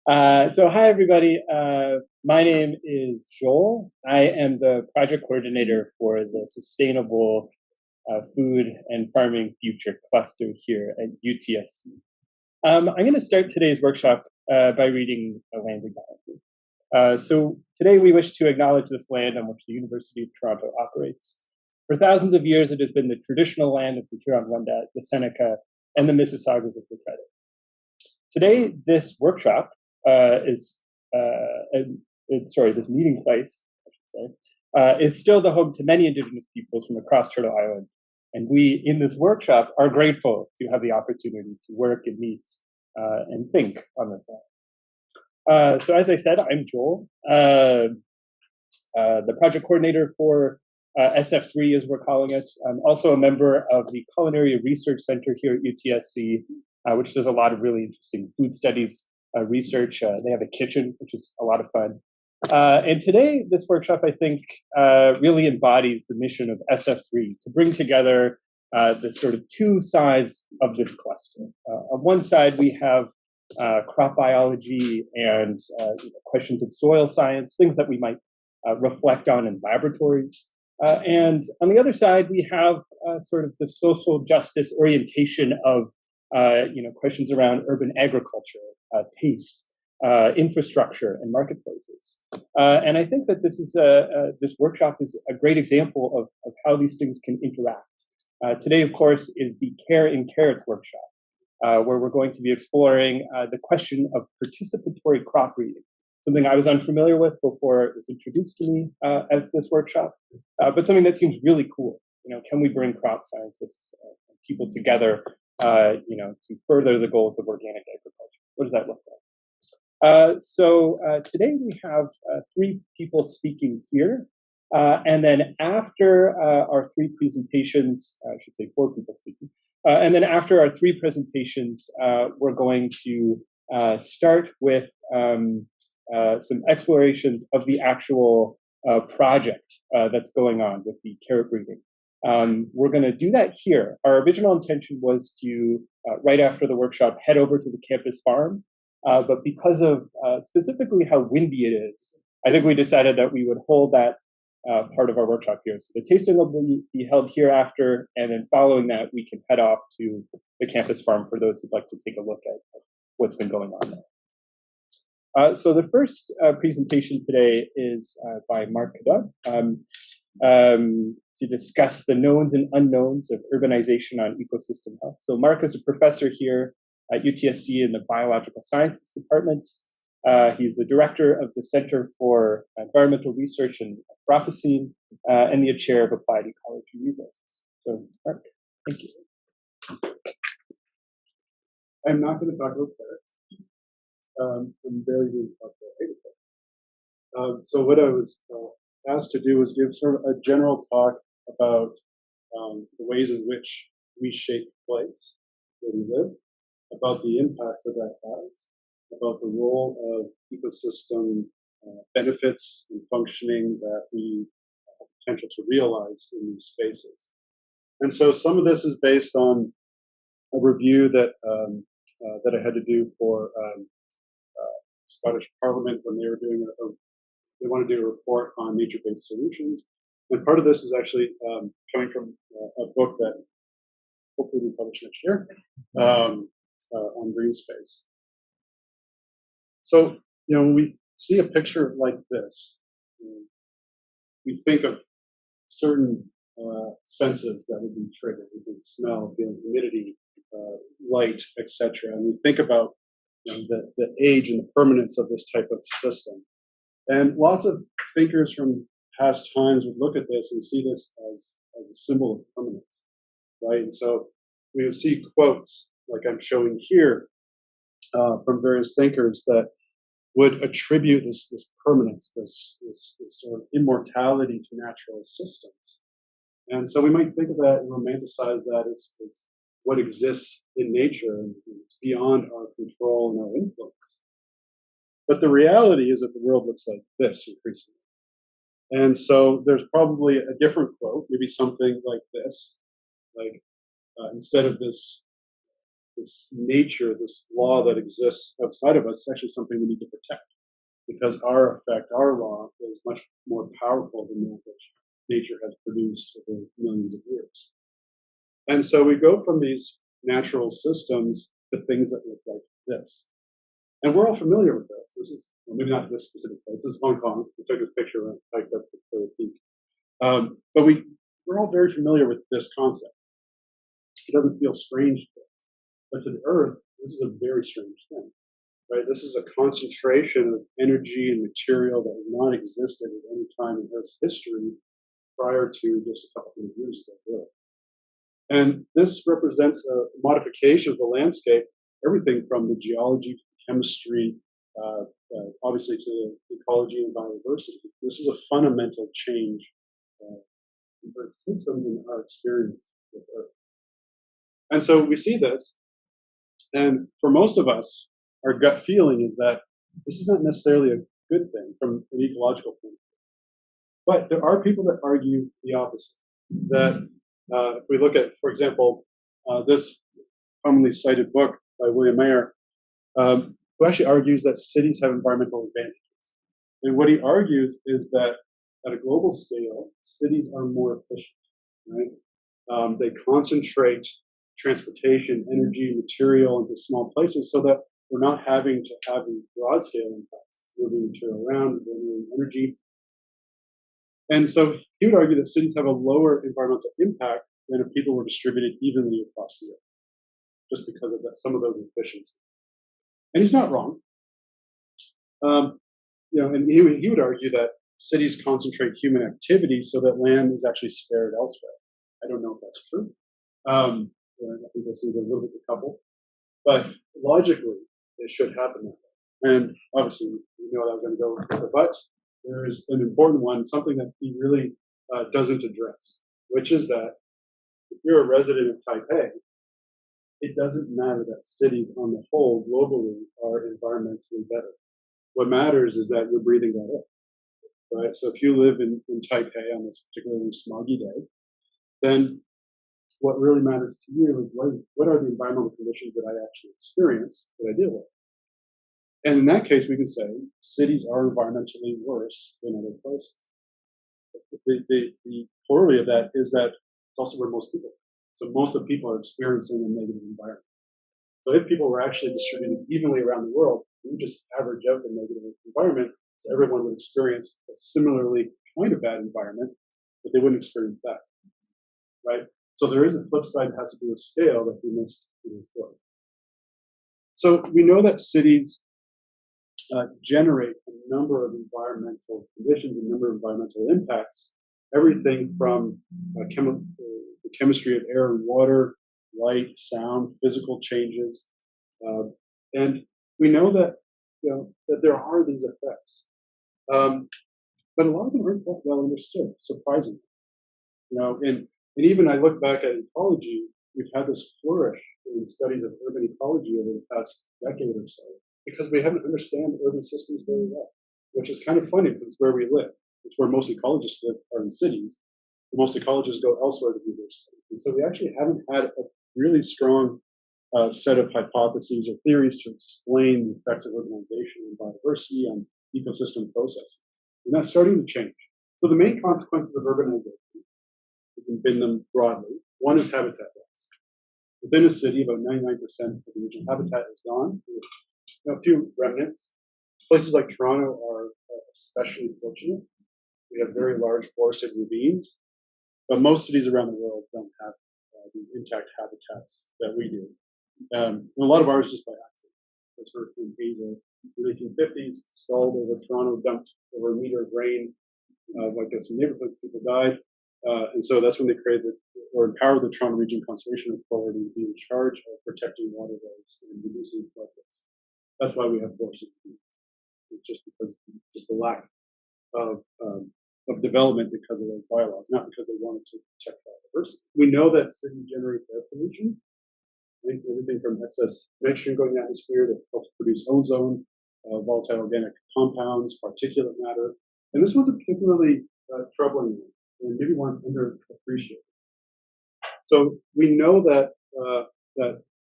So hi everybody. My name is Joel. I am the project coordinator for the Sustainable Food and Farming Future Cluster here at UTSC. I'm going to start today's workshop by reading a land acknowledgement. So today we wish to acknowledge this land on which the University of Toronto operates. For thousands of years, it has been the traditional land of the Huron-Wendat, the Seneca, and the Mississaugas of the Credit. Today, this workshop this meeting place, I should say, is still the home to many Indigenous peoples from across Turtle Island. And we, in this workshop, are grateful to have the opportunity to work and meet and think on this land. So as I said, I'm Joel, the project coordinator for SF3, as we're calling it. I'm also a member of the Culinary Research Center here at UTSC, which does a lot of really interesting food studies research. They have a kitchen, which is a lot of fun. And today, this workshop, I think, really embodies the mission of SF3 to bring together the sort of two sides of this cluster. On one side, we have crop biology and questions of soil science, things that we might reflect on in laboratories. And on the other side, we have sort of the social justice orientation of questions around urban agriculture, taste, infrastructure, and marketplaces. And I think that this workshop is a great example of how these things can interact. Today, of course, is the Care in Carrots workshop, where we're going to be exploring the question of participatory crop breeding, something I was unfamiliar with before it was introduced to me as this workshop, but something that seems really cool. Can we bring crop scientists and people together to further the goals of organic agriculture? What does that look like? So today we have three people speaking here. And then after our three presentations, I should say four people speaking. And then after our three presentations, we're going to start with some explorations of the actual project that's going on with the carrot breeding. We're going to do that here. Our original intention was to, right after the workshop, head over to the campus farm. But because of specifically how windy it is, I think we decided that we would hold that part of our workshop here. So the tasting will be held here after, and then following that, we can head off to the campus farm for those who'd like to take a look at what's been going on there. So the first presentation today is by Mark Cadot. To discuss the knowns and unknowns of urbanization on ecosystem health. So Mark is a professor here at UTSC in the Biological Sciences Department. He's the director of the Center for Environmental Research and Anthropocene and the chair of Applied Ecology Resources. So Mark, thank you. I'm not going to talk about carrots. I'm barely going to talk about agriculture. So what I was asked to do was give sort of a general talk about the ways in which we shape the place where we live, about the impacts that has, about the role of ecosystem benefits and functioning that we have potential to realize in these spaces. And so some of this is based on a review that I had to do for Scottish Parliament when they were doing they want to do a report on nature-based solutions. And part of this is actually coming from a book that hopefully we publish next year on green space. So, when we see a picture like this, we think of certain senses that would be triggered. We think smell, feeling, humidity, light, etc. And we think about the age and the permanence of this type of system. And lots of thinkers from past times would look at this and see this as a symbol of permanence, right? And so we would see quotes like I'm showing here from various thinkers that would attribute this permanence, this sort of immortality to natural systems. And so we might think of that and romanticize that as what exists in nature, and it's beyond our control and our influence. But the reality is that the world looks like this increasingly. And so there's probably a different quote, maybe something like this, like instead of this this nature, this law that exists outside of us, is actually something we need to protect because our effect, our law, is much more powerful than that which nature has produced over millions of years. And so we go from these natural systems to things that look like this. And we're all familiar with this. This is, well, maybe not this specific place. This is Hong Kong. We took this picture and hiked up to Victoria Peak. But we're all very familiar with this concept. It doesn't feel strange to us. But to the Earth, this is a very strange thing. Right? This is a concentration of energy and material that has not existed at any time in Earth's history prior to just a couple of years ago. Really. And this represents a modification of the landscape, everything from the geology to the chemistry, obviously to the ecology and biodiversity. This is a fundamental change in Earth systems and our experience with Earth. And so we see this, and for most of us, our gut feeling is that this is not necessarily a good thing from an ecological point of view. But there are people that argue the opposite, that if we look at, for example, this commonly cited book by William Mayer, who actually argues that cities have environmental advantages. And what he argues is that at a global scale, cities are more efficient, right? They concentrate transportation, energy, material into small places so that we're not having to have these broad scale impacts, moving material around, moving energy. And so he would argue that cities have a lower environmental impact than if people were distributed evenly across the Earth, just because of that, some of those efficiencies. And he's not wrong. And he would argue that cities concentrate human activity so that land is actually spared elsewhere. I don't know if that's true. I think those things are a little bit decoupled. But logically, it should happen that way. And obviously, we know that I'm going to go with the but. There is an important one, something that he really doesn't address, which is that if you're a resident of Taipei, it doesn't matter that cities on the whole globally are environmentally better. What matters is that you're breathing that air, right? So if you live in Taipei on this particularly smoggy day, then what really matters to you is what are the environmental conditions that I actually experience, that I deal with. And in that case, we can say cities are environmentally worse than other places. The corollary of that is that it's also where most people are. So most of the people are experiencing a negative environment. So if people were actually distributed evenly around the world, we would just average out the negative environment, so everyone would experience a similarly kind of bad environment, but they wouldn't experience that, right? So there is a flip side that has to do with scale that we missed in this book. So we know that cities generate a number of environmental conditions, a number of environmental impacts, everything from the chemistry of air and water, light, sound, physical changes, and we know that that there are these effects, but a lot of them aren't that well understood. Surprisingly, and even I look back at ecology, we've had this flourish in studies of urban ecology over the past decade or so, because we haven't understand urban systems very well, which is kind of funny because it's where we live. It's where most ecologists live, are in cities. Most ecologists go elsewhere to do their studies. And so we actually haven't had a really strong set of hypotheses or theories to explain the effects of urbanization and biodiversity on ecosystem processes. And that's starting to change. So the main consequences of urbanization, we can bin them broadly. One is habitat loss. Within a city, about 99% of the original habitat is gone. A few remnants. Places like Toronto are especially fortunate. We have very large forested ravines, but most cities around the world don't have these intact habitats that we do. And a lot of ours just by accident. Because we're in Asia, in the 1850s, stalled over Toronto, dumped over a meter of rain, wiped out some neighborhoods, people died. And so that's when they created or empowered the Toronto Region Conservation Authority to be in charge of protecting waterways and reducing floodways. That's why we have forested ravines. It's just because the lack of development because of those bylaws, not because they wanted to protect biodiversity. We know that cities generate air pollution. Everything from excess nitrogen going in the atmosphere that helps produce ozone, volatile organic compounds, particulate matter. And this one's a particularly troubling one, and maybe one's underappreciated. So we know that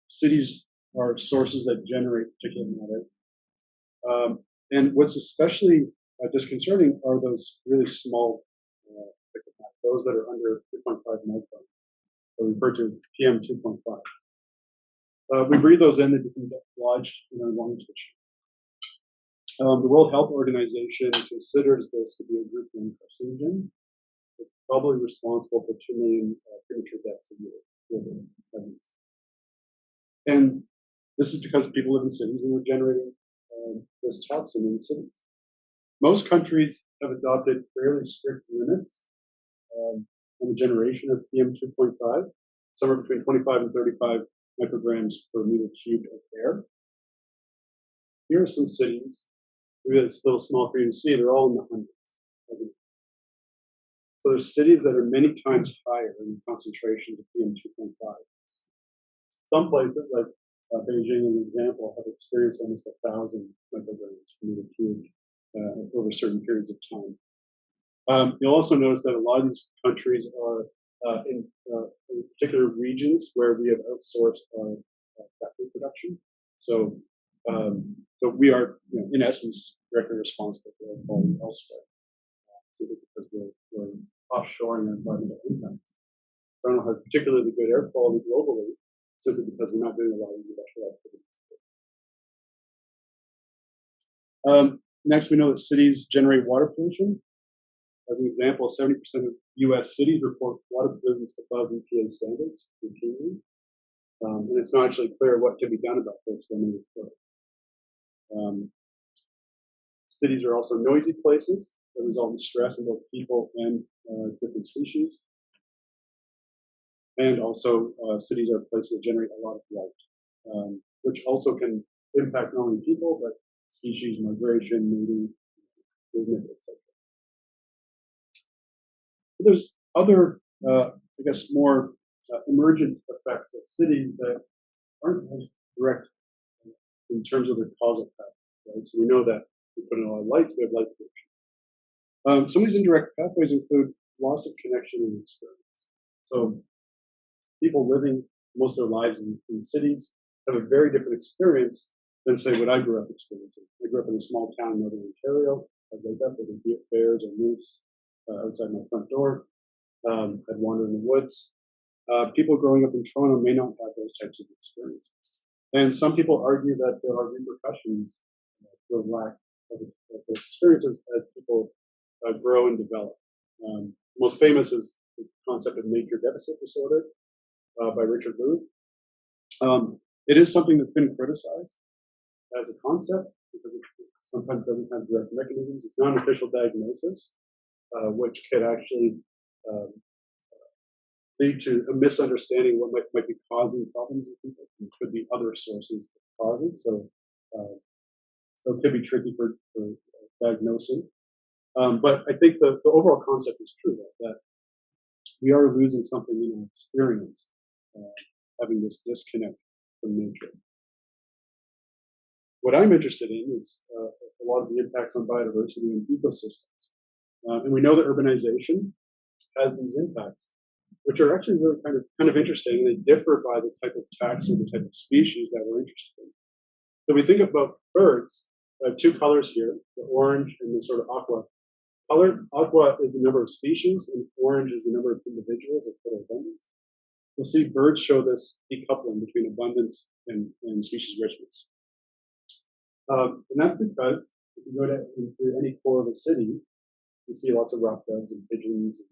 cities are sources that generate particulate matter. And what's especially disconcerting are those really small particulate matter, those that are under 2.5 micron, or referred to as PM 2.5. We breathe those in, they become lodged in our lung tissue. The World Health Organization considers this to be a group 1 carcinogen. It's probably responsible for 2 million premature deaths a year globally. And this is because people live in cities and we're generating this toxin in cities. Most countries have adopted fairly strict limits on the generation of PM 2.5, somewhere between 25 and 35 micrograms per meter cubed of air. Here are some cities. Maybe it's a little small for you to see. They're all in the hundreds. So there's cities that are many times higher in concentrations of PM 2.5. Some places, like Beijing, an example, have experienced almost 1,000 micrograms per meter cubed over certain periods of time. You'll also notice that a lot of these countries are in particular regions where we have outsourced our factory production. So we are, in essence, directly responsible for air quality elsewhere, simply because we're offshoring our environmental impacts. Toronto has particularly good air quality globally, simply because we're not doing a lot of these industrial activities. Next, we know that cities generate water pollution. As an example, 70% of U.S. cities report water pollutants above EPA standards routinely. And it's not actually clear what can be done about this when they report it. Cities are also noisy places that result in stress in both people and different species. And also, cities are places that generate a lot of light, which also can impact not only people, but species migration, mating, movement, etc. There's other, I guess, more emergent effects of cities that aren't as direct in terms of their causal pathways, right? So we know that we put in a lot of lights, we have light pollution. Some of these indirect pathways include loss of connection and experience. So people living most of their lives in cities have a very different experience than, say, what I grew up experiencing. I grew up in a small town in northern Ontario. I'd wake up, there'd be bears or moose outside my front door. I'd wander in the woods. People growing up in Toronto may not have those types of experiences. And some people argue that there are repercussions for lack of those experiences as people grow and develop. Most famous is the concept of nature deficit disorder by Richard Louv. It is something that's been criticized as a concept because it sometimes doesn't have direct mechanisms. It's not an official diagnosis, which could actually lead to a misunderstanding of what might be causing problems in people. It could be other sources of causes, so it could be tricky for diagnosing. But I think the overall concept is true, that we are losing something in our experience, having this disconnect from nature. What I'm interested in is a lot of the impacts on biodiversity and ecosystems. And we know that urbanization has these impacts, which are actually really kind of interesting. They differ by the type of taxon, the type of species that we're interested in. So we think about birds. I have two colors here, the orange and the sort of aqua color. Aqua is the number of species, and orange is the number of individuals of total abundance. You'll see birds show this decoupling between abundance and species richness. And that's because if you go into any core of a city, you see lots of rock doves and pigeons,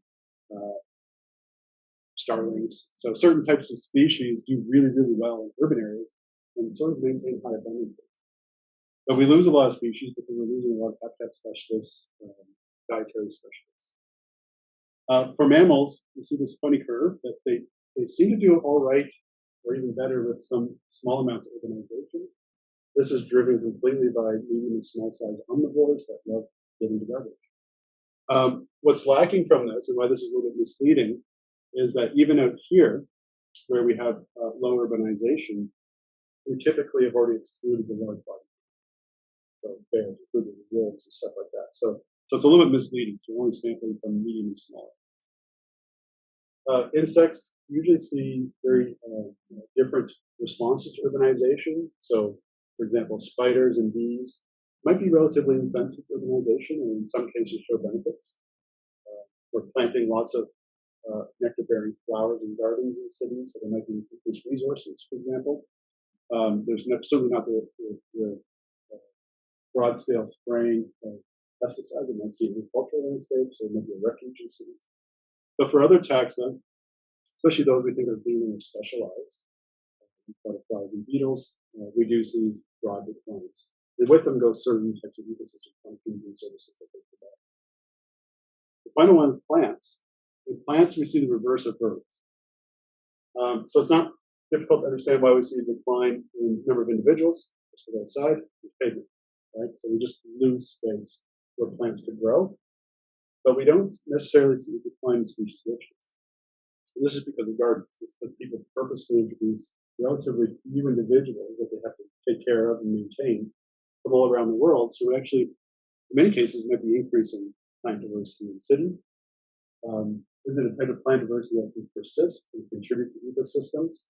starlings. So certain types of species do really, really well in urban areas and sort of maintain high abundances. But we lose a lot of species because we're losing a lot of habitat specialists, dietary specialists. For mammals, you see this funny curve that they seem to do all right or even better with some small amounts of urbanization. This is driven completely by medium and small size omnivores that love getting to garbage. What's lacking from this, and why this is a little bit misleading, is that even out here, where we have low urbanization, we typically have already excluded the large body. So bears, including wolves and stuff like that. So it's a little bit misleading. So we're only sampling from medium and small. Insects usually see very different responses to urbanization. So, for example, spiders and bees might be relatively insensitive to urbanization and in some cases show benefits. We're planting lots of nectar-bearing flowers and gardens in cities, so there might be increased resources, for example. There's certainly not the broad-scale spraying of pesticides in the agricultural landscape, so there might be a refuge in cities. But for other taxa, especially those we think of as being more specialized, butterflies and beetles, we do see broad declines. And with them go certain types of ecosystem functions and services that they provide. The final one is plants. In plants, we see the reverse of birds. So it's not difficult to understand why we see a decline in number of individuals. Just to the side, is pavement, right? So we just lose space where plants could grow, but we don't necessarily see a decline in species richness. And this is because of gardens. It's because people purposely introduce relatively few individuals that they have to take care of and maintain from all around the world. So we actually, in many cases, might be increasing plant diversity in cities. Is it a type of plant diversity that can persist and contribute to ecosystems?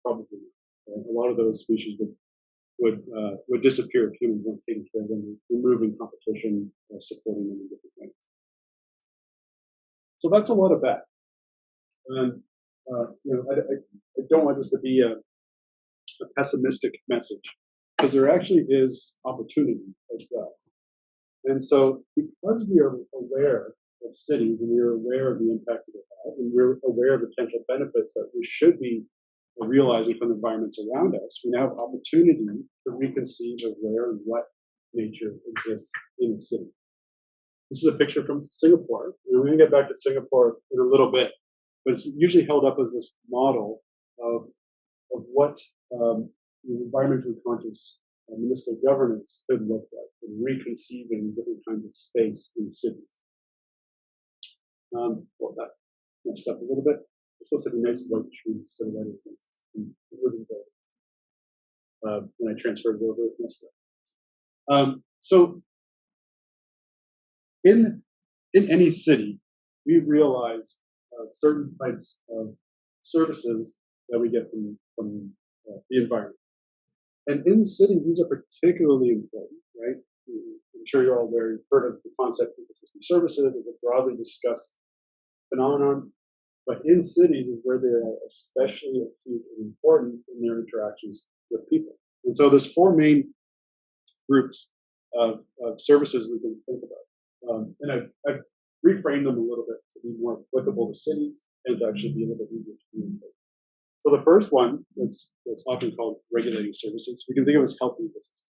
Probably not. Right? A lot of those species would disappear if humans weren't taking care of them, removing competition, supporting them in different ways. So that's a lot of that. And I don't want this to be a pessimistic message, because there actually is opportunity as well. And so because we are aware of cities and we're aware of the impacts that they have, and we're aware of the potential benefits that we should be realizing from the environments around us, we now have opportunity to reconceive of where and what nature exists in the city. This is a picture from Singapore. And we're going to get back to Singapore in a little bit, but it's usually held up as this model of what the environmentally conscious municipal governance could look like, and reconceiving different kinds of space in cities. Well, that messed up a little bit. It's supposed to be nice white trees silhouetted against living buildings. When I transferred it over, it messed up. So in any city, we realize certain types of services that we get from the environment. And in cities, these are particularly important, right? I'm sure you're all very heard of the concept of ecosystem services. It's a broadly discussed phenomenon. But in cities is where they are especially acute and important in their interactions with people. And so there's four main groups of services we can think about. And I've reframed them a little bit to be more applicable to cities and to actually be a little bit easier to communicate. So the first one that's often called regulating services, we can think of as healthy ecosystems.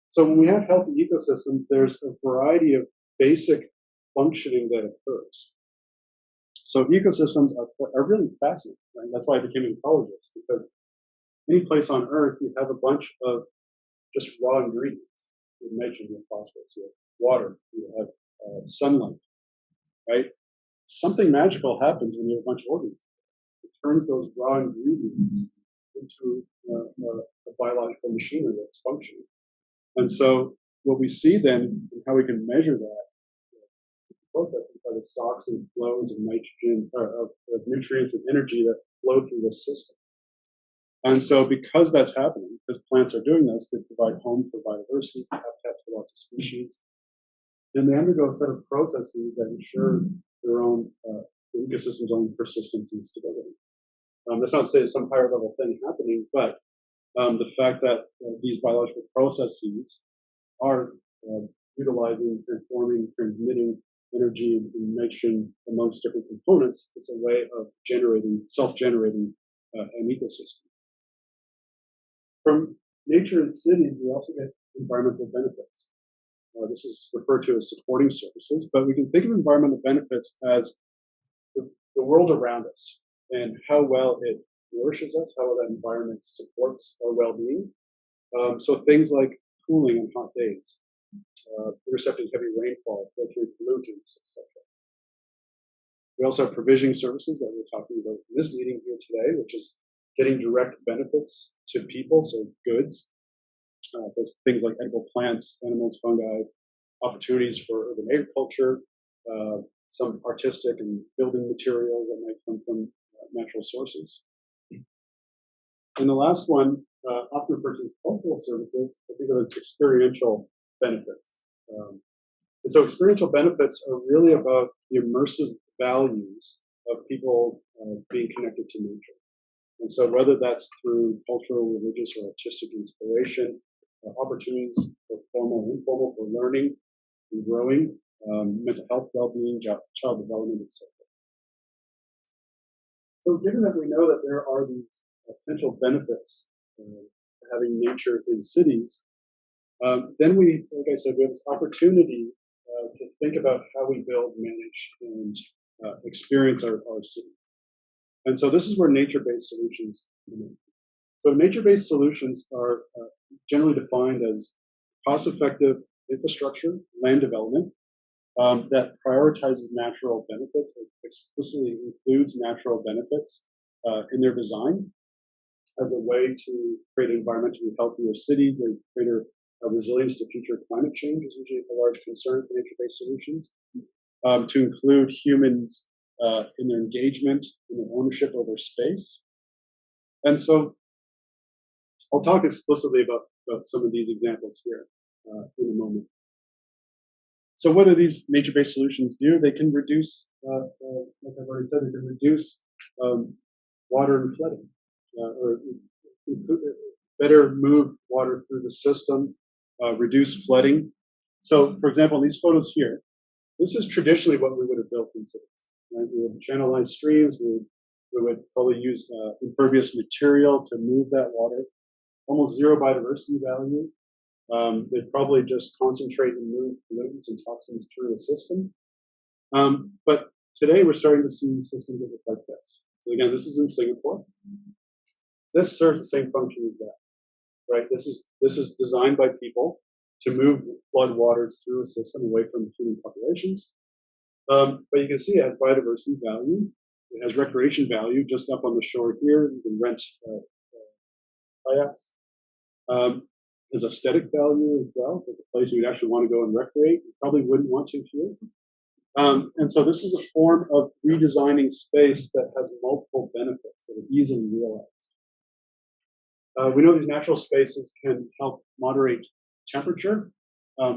So when we have healthy ecosystems, there's a variety of basic functioning that occurs. So ecosystems are really fascinating, right? That's why I became an ecologist, because any place on Earth, you have a bunch of just raw ingredients. You have nitrogen, you have phosphorus, you have water, you have sunlight, right? Something magical happens when you have a bunch of organisms. It turns those raw ingredients into a biological machinery that's functioning. And so what we see then, and how we can measure that, processes by the stocks and flows of nitrogen, of nutrients and energy that flow through the system. And so because that's happening, because plants are doing this, they provide home for biodiversity, habitats for lots of species. Then they undergo a set of processes that ensure their own, the ecosystem's own persistence and stability. That's not to say there's some higher level thing happening, but the fact that these biological processes are utilizing, transforming, transmitting energy and nitrogen amongst different components is a way of self-generating an ecosystem. From nature and cities, we also get environmental benefits. This is referred to as supporting services, but we can think of environmental benefits as the world around us and how well it nourishes us, how well that environment supports our well-being. So things like cooling on hot days, intercepting heavy rainfall, filtering pollutants, etc. We also have provisioning services that we're talking about in this meeting here today, which is getting direct benefits to people, so goods. Those things like edible plants, animals, fungi, opportunities for urban agriculture, some artistic and building materials that might come from natural sources. And the last one, often referred to as cultural services, I think of as experiential benefits. And so experiential benefits are really about the immersive values of people being connected to nature. And so whether that's through cultural, religious, or artistic inspiration, opportunities for formal and informal for learning and growing, mental health, well-being, child development, and so forth. So given that we know that there are these potential benefits having nature in cities, then we, like I said, we have this opportunity to think about how we build, manage, and experience our cities. And so this is where nature-based solutions come in. So nature-based solutions are generally defined as cost-effective infrastructure, land development, that prioritizes natural benefits, it explicitly includes natural benefits in their design as a way to create an environmentally healthier city, greater resilience to future climate change is usually a large concern for nature-based solutions, to include humans in their engagement, in their ownership over space. And so I'll talk explicitly about some of these examples here in a moment. So what do these nature-based solutions do? They can reduce, like I've already said, they can reduce water and flooding, or better move water through the system, reduce flooding. So, for example, in these photos here, this is traditionally what we would have built in cities. Right? We would channelize streams. We would probably use impervious material to move that water. Almost zero biodiversity value. They'd probably just concentrate and move pollutants and toxins through the system. But today we're starting to see systems that look like this. So again, this is in Singapore. This serves the same function as that, right? This is designed by people to move flood waters through a system away from human populations. But you can see it has biodiversity value. It has recreation value. Just up on the shore here, you can rent kayaks. There's aesthetic value as well. So it's a place you'd actually want to go and recreate. You probably wouldn't want to here. And so this is a form of redesigning space that has multiple benefits that are easily realized. We know these natural spaces can help moderate temperature.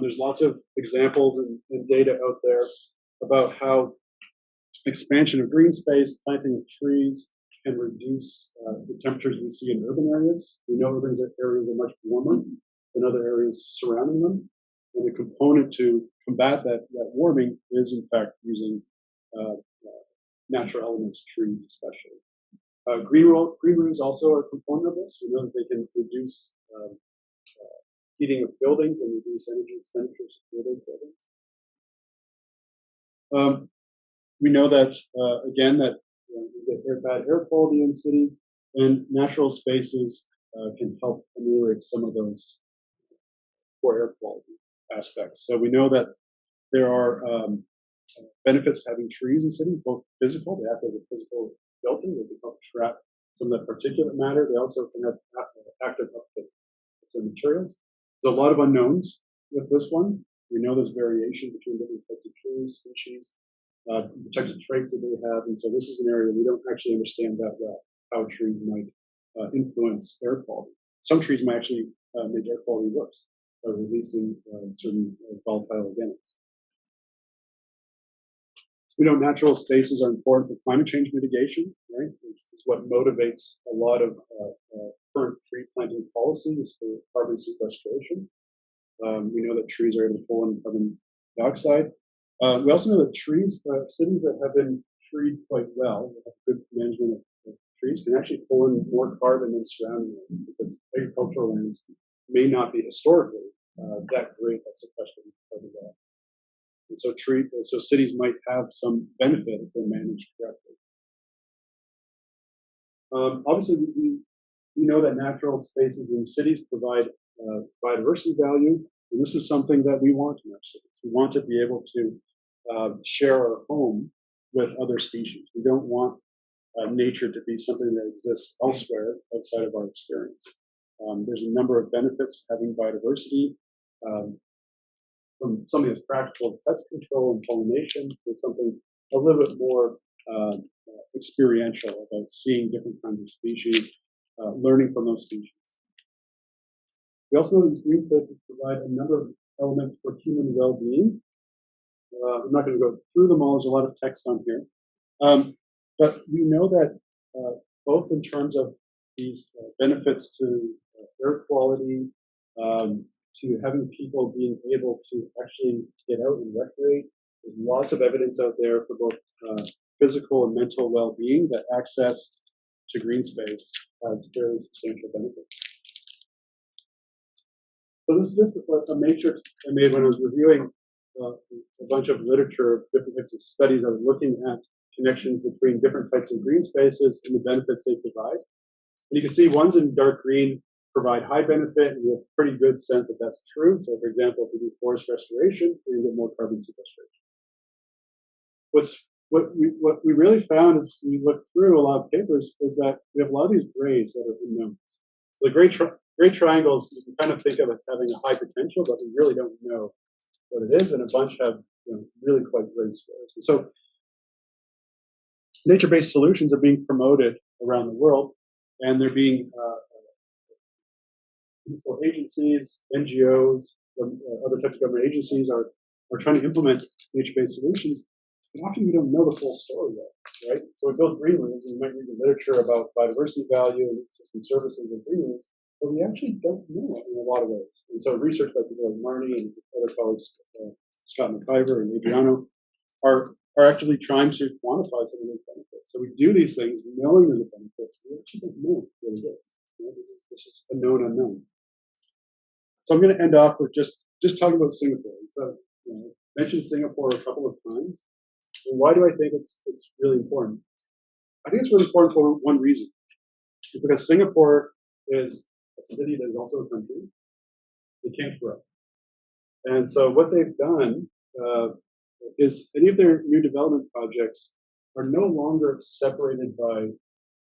There's lots of examples and data out there about how expansion of green space, planting of trees, can reduce the temperatures we see in urban areas. We know urban areas are much warmer than other areas surrounding them. And a component to combat that warming is, in fact, using natural elements, trees especially. Green roofs also are a component of this. We know that they can reduce heating of buildings and reduce energy expenditures for those buildings. We know that, again, that we get bad air quality in cities, and natural spaces can help ameliorate some of those poor air quality aspects. So we know that there are benefits to having trees in cities, both physical, they act as a physical filter, they can help trap some of that particulate matter. They also can have active uptake of certain materials. There's a lot of unknowns with this one. We know there's variation between different types of trees, species, protected traits that they have, and so this is an area we don't actually understand that well, how trees might influence air quality. Some trees might actually make air quality worse by releasing certain volatile organics. We know natural spaces are important for climate change mitigation, right? This is what motivates a lot of current tree planting policies for carbon sequestration. We know that trees are able to pull in carbon dioxide. We also know that trees, cities that have been treed quite well, that have good management of trees, can actually pull in more carbon than surrounding lands because agricultural lands may not be historically that great at sequestering carbon dioxide. And so cities might have some benefit if they're managed correctly. Obviously, we know that natural spaces in cities provide biodiversity value, and this is something that we want in our cities. We want to be able to share our home with other species. We don't want nature to be something that exists elsewhere outside of our experience. There's a number of benefits to having biodiversity. from something that's practical, pest control and pollination, to something a little bit more experiential about seeing different kinds of species, learning from those species. We also know these green spaces provide a number of elements for human well-being. I'm not going to go through them all. There's a lot of text on here. But we know that both in terms of these benefits to air quality, to having people being able to actually get out and recreate, there's lots of evidence out there for both physical and mental well-being that access to green space has fairly substantial benefits. So this is just a matrix I made when I was reviewing a bunch of literature, different types of studies that are looking at connections between different types of green spaces and the benefits they provide. And you can see ones in dark green provide high benefit, and we have a pretty good sense that that's true. So, for example, if we do forest restoration, we're going to get more carbon sequestration. What we really found as we looked through a lot of papers is that we have a lot of these grays that are unknowns. So the gray triangles you can kind of think of as having a high potential, but we really don't know what it is, and a bunch have really quite gray squares. And so nature-based solutions are being promoted around the world, and they're being municipal agencies, NGOs, other types of government agencies are trying to implement nature-based solutions. But often we don't know the full story yet, right? So we build green rooms, and we might read the literature about biodiversity value and system services of green rooms, but we actually don't know it in a lot of ways. And so research by people like Marnie and other colleagues, Scott McIver and Adriano, are actually trying to quantify some of those benefits. So we do these things knowing there's a benefit, we actually don't know what it is. This is a known unknown. So I'm going to end off with just talking about Singapore. So, I mentioned Singapore a couple of times. And why do I think it's really important? I think it's really important for one reason. It's because Singapore is a city that is also a country. They can't grow. And so what they've done is any of their new development projects are no longer separated by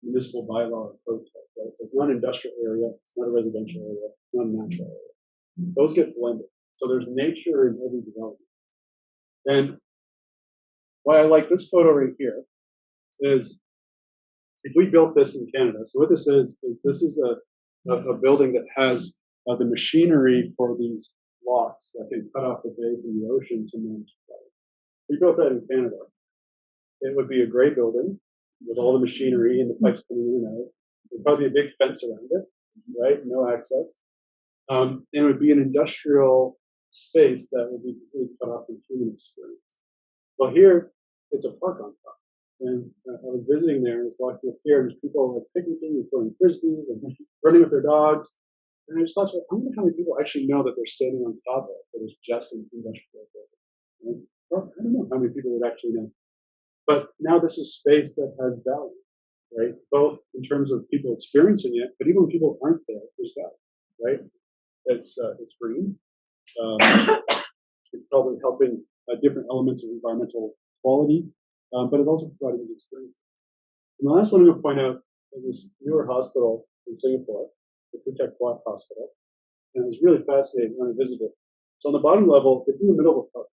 municipal bylaw or code type, right? So it's not an industrial area, it's not a residential area, it's not a natural area. Those get blended. So there's nature in every development. And why I like this photo right here is if we built this in Canada, so what this is this is a building that has the machinery for these locks that can cut off the bay from the ocean to manage flooding. If we built that in Canada, it would be a gray building with all the machinery and the pipes coming in and out. There'd probably be a big fence around it, right? No access. And it would be an industrial space that would be completely cut off from human experience. Well, here, it's a park on top. And I was visiting there and I was walking up here, and there's people like picnicking and throwing frisbees and running with their dogs. And I just thought, I wonder how many people actually know that they're standing on top of it, that it's just an industrial building. Right? Well, I don't know how many people would actually know. But now this is space that has value, right? Both in terms of people experiencing it, but even when people aren't there, there's value, right? It's green. It's probably helping different elements of environmental quality, but it also provided these experiences. And the last one I'm going to point out is this newer hospital in Singapore, the Kutek Wat Hospital, and it was really fascinating when I visited. So on the bottom level, it's in the middle of a park.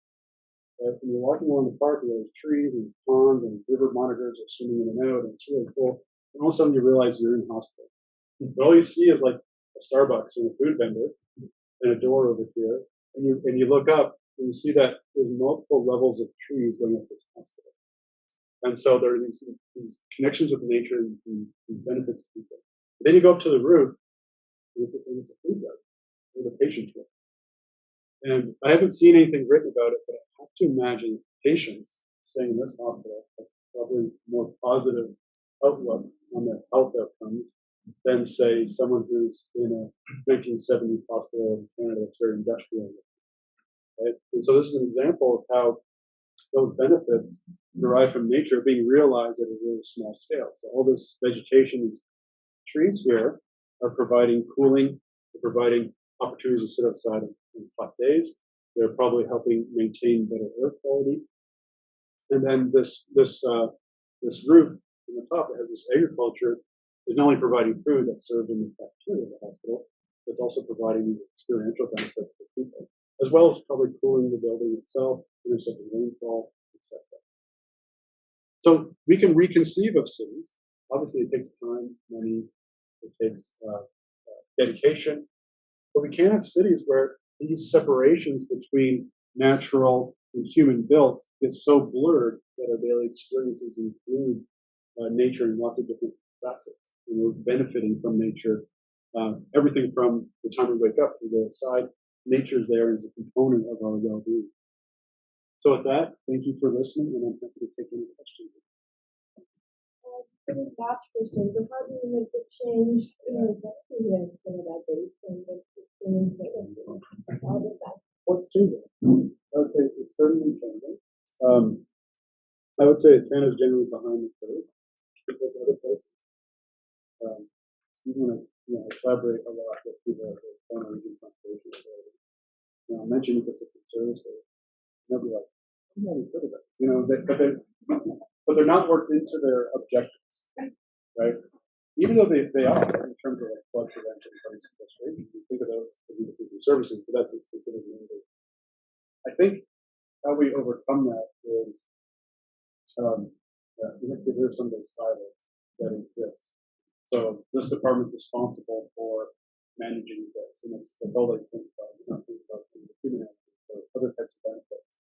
Right? When you're walking along the park, there's trees and ponds and river monitors are swimming in and out, and it's really cool. And all of a sudden you realize you're in a hospital. But all you see is like a Starbucks and a food vendor and a door over here, and you look up and you see that there's multiple levels of trees going up this hospital. And so there are these connections with nature and these benefits to people. Then you go up to the roof, and it's a food garden where the patients live. And I haven't seen anything written about it, but I have to imagine patients staying in this hospital have probably more positive outlook on their health outcomes than, say, someone who's in a 1970s hospital in Canada that's very industrial. Right? And so this is an example of how those benefits derived from nature are being realized at a really small scale. So all this vegetation, these trees here, are providing cooling, they're providing opportunities to sit outside in hot days. They're probably helping maintain better air quality. And then this roof in the top that has this agriculture is not only providing food that's served in the cafeteria of the hospital, it's also providing these experiential benefits for people. as well as probably cooling the building itself, intercepting rainfall, etc. So we can reconceive of cities. Obviously, it takes time, money, it takes dedication, but we can have cities where these separations between natural and human built get so blurred that our daily experiences include nature in lots of different facets. And we're benefiting from nature, everything from the time we wake up to go outside. Nature's there as a component of our well-being. So with that, thank you for listening, and I'm happy to take any questions. Pretty last question. So how do you make the change in your experience in that base and the experience how does that? What's changing? I would say it's certainly changing. I would say Canada's generally behind the curve compared to other places. Even when I collaborate a lot with people at the Toronto Region Conservation Authority. I mention ecosystem services, and they'll be like, "I'm not even good at that," but they're not worked into their objectives, right? Even though they are in terms of like flood prevention, flood restoration, you think of those as ecosystem services, but that's a specific mandate. I think how we overcome that is we have to get rid of some of those silos that exist. So this department's responsible for managing this, and that's all they think about. They don't think about the human aspect or other types of benefits.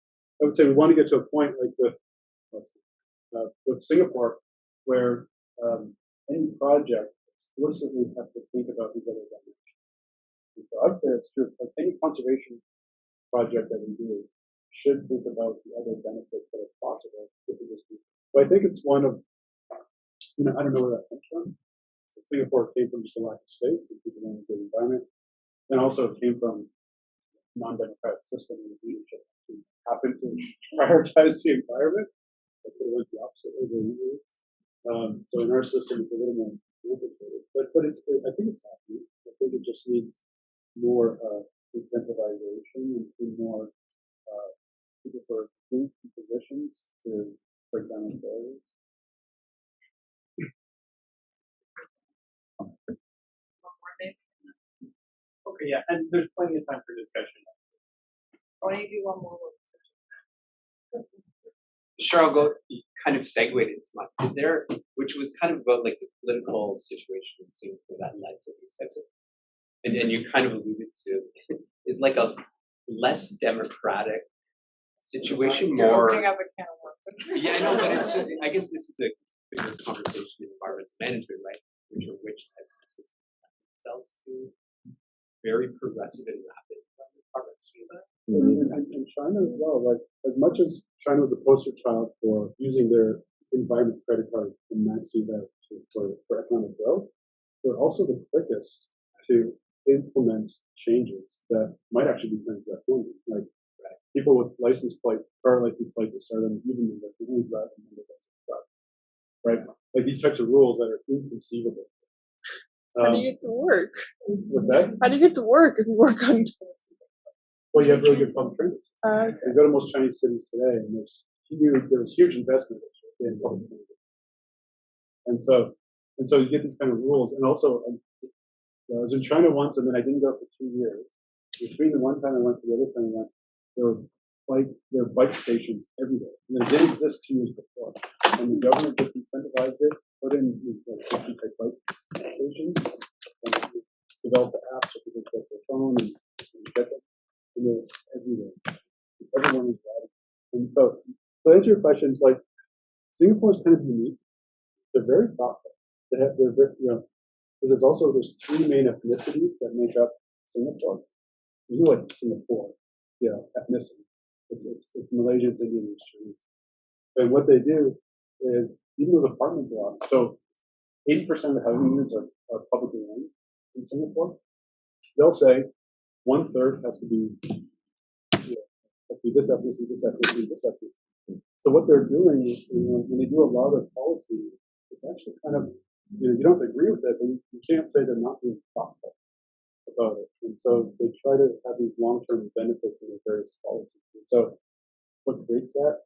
I would say we want to get to a point like with Singapore, where any project explicitly has to think about these other dimensions. And so I would say it's true. Like any conservation project that we do should think about the other benefits that are possible with this group. But I think it's one of, I don't know where that comes from. So Singapore came from just a lack of space and people wanted a good environment. And also it came from non-democratic system and leadership who happened to prioritize the environment. It could have went the opposite way very easily. So in our system, it's a little more complicated. But I think it's happening. I think it just needs more incentivization and more people for positions to break down those barriers. Okay, yeah, and there's plenty of time for discussion. Or you do one more. Sure, I'll go kind of segue into my, which was kind of about like the political situation in Singapore that led to these types of, and you kind of alluded to, it's like a less democratic situation, more. Opening up a can of worms. Yeah, I know, but it's just, I guess this is a bigger conversation in environmental management, right? Which types of systems themselves to very progressive and rapid progress. So in China as well, like as much as China was the poster child for using their environment credit card and maxing out for economic growth, they're also the quickest to implement changes that might actually be kind of draconian. Like people with car license plate to start on even the only drive in the truck, right? Like these types of rules that are inconceivable. How do you get to work? What's that? How do you get to work if you work on? Well, you have really good public transit. Okay. You go to most Chinese cities today, and there's huge investment in public transit, and so you get these kind of rules. And also, I was in China once, and then I didn't go for 2 years. Between the one time I went to the other time I went, there were bike stations everywhere, and they didn't exist 2 years before. And the government just incentivized it, put in these type bike stations, and developed the apps so people could get their phone and get them. And it was everywhere. Everyone was riding. And so to answer your questions, like Singapore is kind of unique. They're very thoughtful. They're very, because there's 3 main ethnicities that make up Singapore. You know, like Singapore, ethnicity. It's Malaysians, Indians, Chinese. And what they do is even those apartment blocks. So 80% of the housing units are publicly owned in Singapore. They'll say 1/3 has to be this ethnicity, this ethnicity, this ethnicity. So what they're doing is, when they do a lot of policy, it's actually kind of, you don't agree with it, but you can't say they're not being thoughtful about it. And so they try to have these long-term benefits in their various policies. And so what creates that?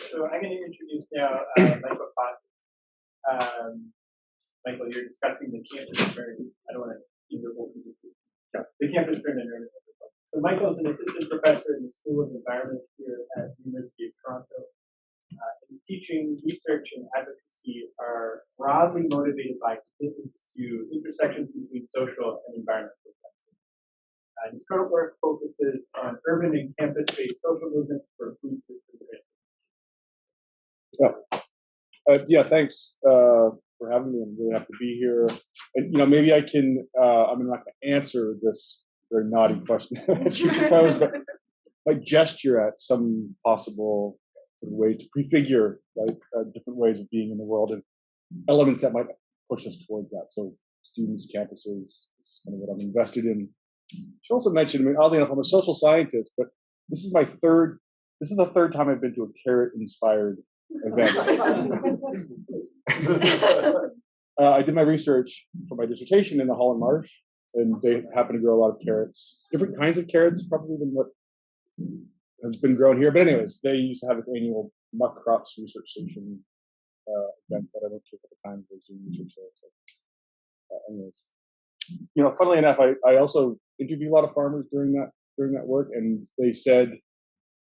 So I'm going to introduce now Michael Fox. Michael, you're discussing the campus. I don't want to give your whole presentation. the campus turned into an agriculture. So Michael is an assistant professor in the School of Environment here at the University of Toronto. His teaching, research, and advocacy are broadly motivated by commitments to intersections between social and environmental justice. His current work focuses on urban and campus-based social movements for food system transition. Yeah, thanks for having me. I'm really happy to be here. And maybe I can. I'm not going to answer this very naughty question that you proposed, but might gesture at some possible way to prefigure different ways of being in the world and elements that might push us towards that. So students, campuses, is kind of what I'm invested in. She also mentioned, oddly enough, I'm a social scientist, but this is the third time I've been to a carrot-inspired event. I did my research for my dissertation in the Holland Marsh, and they happen to grow a lot of carrots, different kinds of carrots, probably than what has been grown here. But anyways, they used to have this annual muck crops research station event that I went to a couple times. I was doing research there. So, anyways, funnily enough, I also interviewed a lot of farmers during that work, and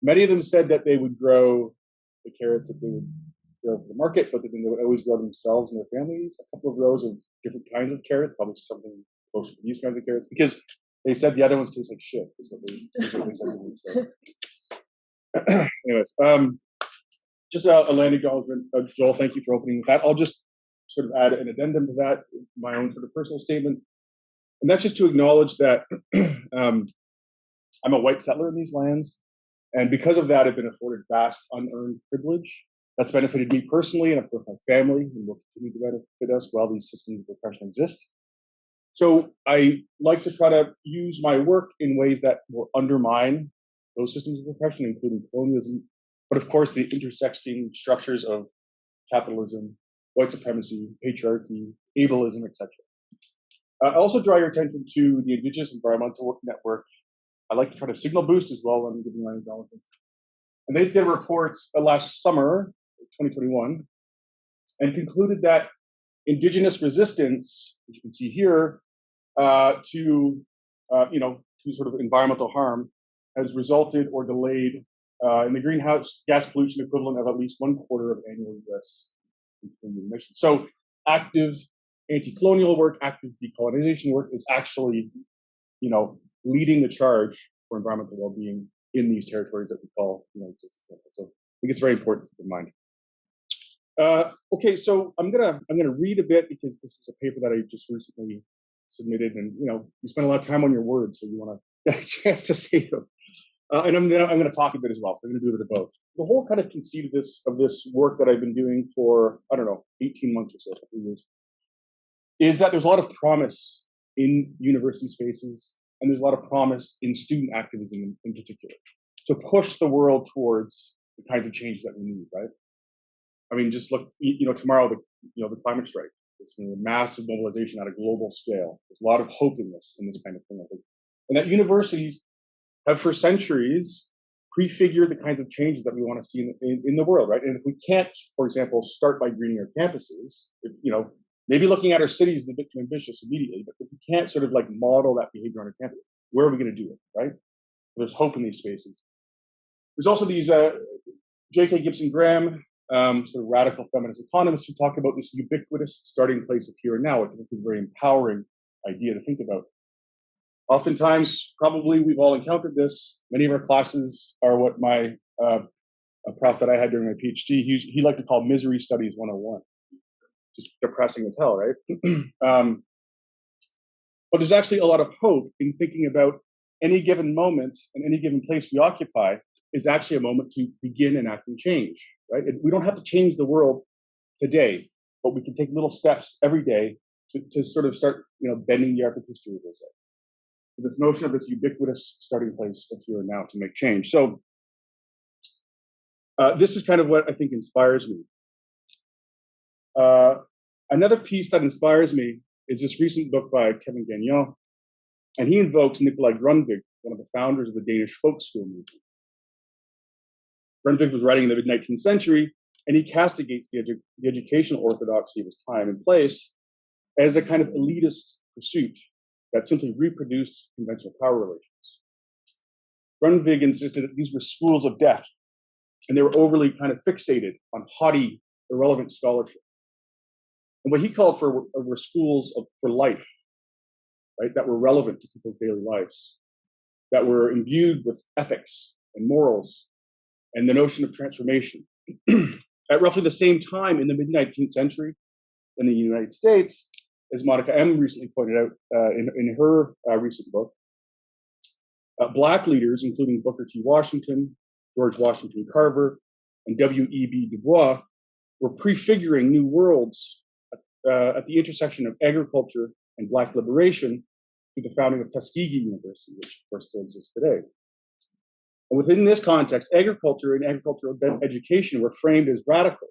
many of them said that they would grow the carrots that they would grow for the market, but then they would always grow themselves and their families a couple of rows of different kinds of carrots, probably something closer to these kinds of carrots, because they said the other ones taste like shit, is what they said to me. So, anyways, just a land acknowledgement. Joel, thank you for opening with that. I'll just sort of add an addendum to that, my own sort of personal statement. And that's just to acknowledge that I'm a white settler in these lands. And because of that, I've been afforded vast unearned privilege. That's benefited me personally and, of course, my family, and will continue to benefit us while these systems of oppression exist. So I like to try to use my work in ways that will undermine those systems of oppression, including colonialism, but of course the intersecting structures of capitalism, white supremacy, patriarchy, ableism, etc. I also draw your attention to the Indigenous Environmental Work Network. I like to try to signal boost as well when I'm giving my acknowledgments. And they did a report last summer, 2021, and concluded that Indigenous resistance, which you can see here, to sort of environmental harm, has resulted or delayed in the greenhouse gas pollution equivalent of at least 1/4 of annual U.S. emissions. So active anti-colonial work, active decolonization work is actually, leading the charge for environmental well-being in these territories that we call the United States. So I think it's very important to keep in mind. Okay, so I'm gonna read a bit because this is a paper that I just recently submitted, and you spend a lot of time on your words, so you want to get a chance to say them. And I'm gonna talk a bit as well. So I'm gonna do a bit of both. The whole kind of conceit of this work that I've been doing for 18 months or so, a couple of years, is that there's a lot of promise in university spaces, and there's a lot of promise in student activism in particular, to push the world towards the kinds of change that we need, right? Just look, tomorrow, the climate strike, this massive mobilization at a global scale. There's a lot of hope in this kind of thing, I think. And that universities have for centuries prefigured the kinds of changes that we want to see in the world, right? And if we can't, for example, start by greening our campuses, maybe looking at our cities is a bit too ambitious immediately, but if we can't sort of model that behavior on our campus, where are we going to do it, right? There's hope in these spaces. There's also these J.K. Gibson Graham, sort of radical feminist economists who talk about this ubiquitous starting place of here and now, which I think is a very empowering idea to think about. Oftentimes, probably we've all encountered this. Many of our classes are what my a prof that I had during my PhD, he liked to call misery studies 101. Just depressing as hell, right? But there's actually a lot of hope in thinking about any given moment and any given place we occupy is actually a moment to begin enacting change, right? We don't have to change the world today, but we can take little steps every day to sort of start, bending the arc of history, as I say. This notion of this ubiquitous starting place of here and now to make change. So this is kind of what I think inspires me. Another piece that inspires me is this recent book by Kevin Gagnon, and he invokes Nikolai Grundtvig, one of the founders of the Danish folk school movement. Grundtvig was writing in the mid-19th century, and he castigates the educational orthodoxy of his time and place as a kind of elitist pursuit that simply reproduced conventional power relations. Grundtvig insisted that these were schools of death, and they were overly kind of fixated on haughty, irrelevant scholarship. And what he called for were schools for life, right, that were relevant to people's daily lives, that were imbued with ethics and morals and the notion of transformation. At roughly the same time in the mid-19th century in the United States, as Monica M. recently pointed out in her recent book, Black leaders, including Booker T. Washington, George Washington Carver, and W.E.B. Du Bois, were prefiguring new worlds at the intersection of agriculture and Black liberation through the founding of Tuskegee University, which of course still exists today. And within this context, agriculture and agricultural education were framed as radical,